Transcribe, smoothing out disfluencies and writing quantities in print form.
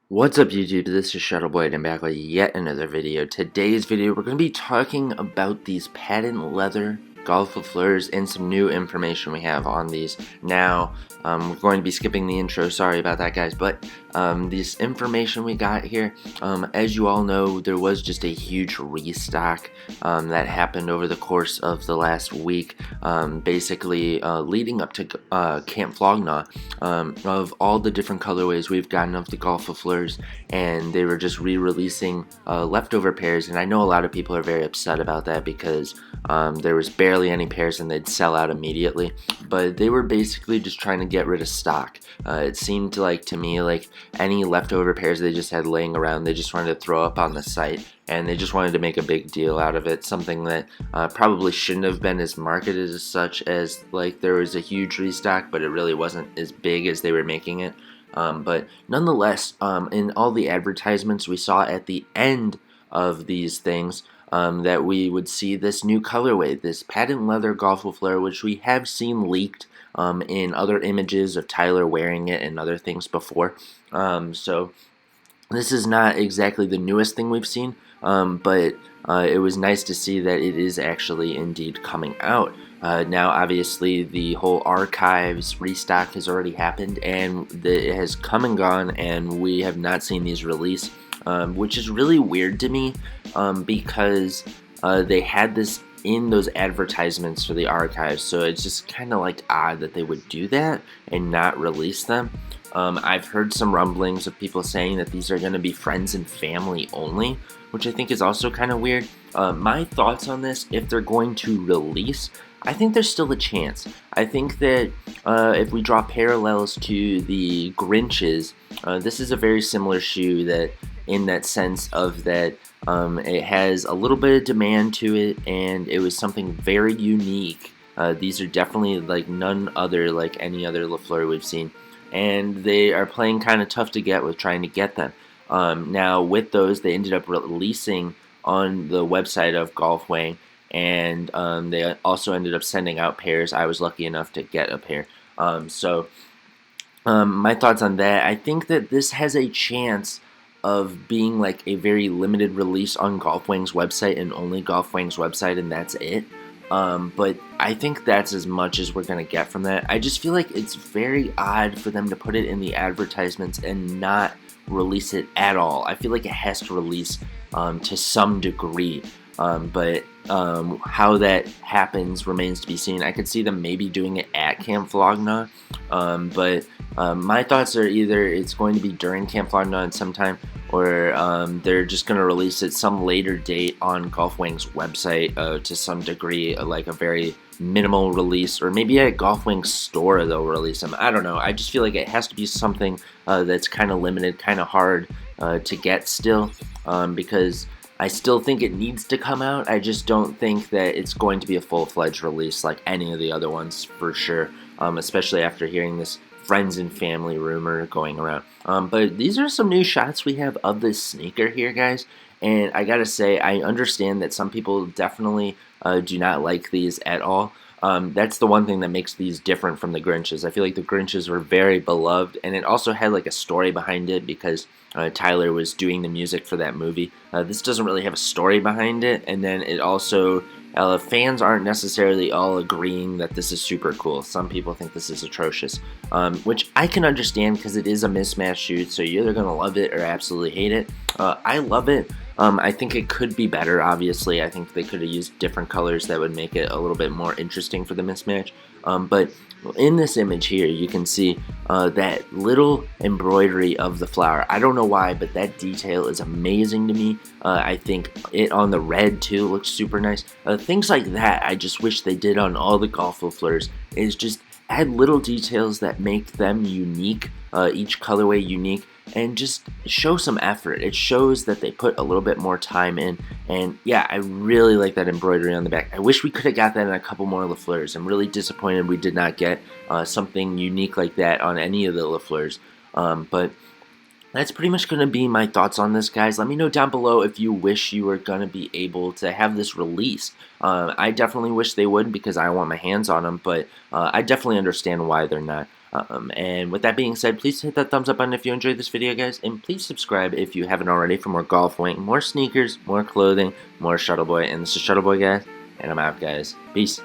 What's up YouTube, this is Shuttleboy and I'm back with yet another video. Today's video we're going to be talking about these patent leather golf with Fleurs and some new information we have on these. Now, we're going to be skipping the intro, sorry about that guys, but this information we got here, as you all know, there was just a huge restock that happened over the course of the last week, basically leading up to Camp Flognaw, of all the different colorways we've gotten of the Golf with Fleurs, and they were just re-releasing leftover pairs, and I know a lot of people are very upset about that because there was barely any pairs and they'd sell out immediately, but they were basically just trying to get rid of stock. It seemed to me like any leftover pairs they just had laying around, they just wanted to throw up on the site, and they just wanted to make a big deal out of it, something that probably shouldn't have been as marketed as such, as like there was a huge restock, but it really wasn't as big as they were making it. But nonetheless, in all the advertisements we saw at the end of these things, that we would see this new colorway, this patent leather Golf with Fleur, which we have seen leaked in other images of Tyler wearing it and other things before. So this is not exactly the newest thing we've seen, but it was nice to see that it is actually indeed coming out. Now, obviously, the whole archives restock has already happened, and it has come and gone, and we have not seen these release, which is really weird to me, because they had this in those advertisements for the archives, so it's just kind of like odd that they would do that and not release them. I've heard some rumblings of people saying that these are going to be friends and family only, which I think is also kind of weird. My thoughts on this, if they're going to release, I think there's still a chance. I think that if we draw parallels to the Grinches, this is a very similar shoe that, in that sense of that, it has a little bit of demand to it, and it was something very unique. These are definitely like none other like any other LaFleur we've seen, and they are playing kind of tough to get with trying to get them. Now with those, they ended up releasing on the website of Golfway, and they also ended up sending out pairs. I was lucky enough to get a pair. My thoughts on that, I think that this has a chance of being like a very limited release on Golfwang's website and only Golfwang's website, and that's it. But I think that's as much as we're going to get from that. I just feel like it's very odd for them to put it in the advertisements and not release it at all. I feel like it has to release to some degree, but how that happens remains to be seen. I could see them maybe doing it at Camp Flognaw, but my thoughts are either it's going to be during Camp Flognaw at some time, or they're just going to release it some later date on Golfwang's website to some degree, like a very minimal release, or maybe at Golfwang's store they'll release them. I don't know. I just feel like it has to be something that's kind of limited, kind of hard to get still, because I still think it needs to come out. I just don't think that it's going to be a full-fledged release like any of the other ones for sure, especially after hearing this friends and family rumor going around. But these are some new shots we have of this sneaker here, guys, and I gotta say, I understand that some people definitely do not like these at all. That's the one thing that makes these different from the Grinches. I feel like the Grinches were very beloved, and it also had like a story behind it because Tyler was doing the music for that movie. This doesn't really have a story behind it, and then it also, fans aren't necessarily all agreeing that this is super cool. Some people think this is atrocious, which I can understand because it is a mismatch shoot, so you're either going to love it or absolutely hate it. I love it. I think it could be better, obviously. I think they could have used different colors that would make it a little bit more interesting for the mismatch. But in this image here, you can see that little embroidery of the flower. I don't know why, but that detail is amazing to me. I think it on the red, too, looks super nice. Things like that, I just wish they did on all the Golf with Fleurs, is just add little details that make them unique, each colorway unique, and just show some effort. It shows that they put a little bit more time in, and yeah, I really like that embroidery on the back. I wish we could have got that in a couple more LaFleurs. I'm really disappointed we did not get something unique like that on any of the LaFleurs, but that's pretty much going to be my thoughts on this, guys. Let me know down below if you wish you were going to be able to have this released. I definitely wish they would because I want my hands on them, but I definitely understand why they're not. And with that being said, please hit that thumbs up button if you enjoyed this video, guys, and please subscribe if you haven't already for more golf wing, more sneakers, more clothing, more Shuttleboy. And this is Shuttleboy, guys, and I'm out, guys. Peace.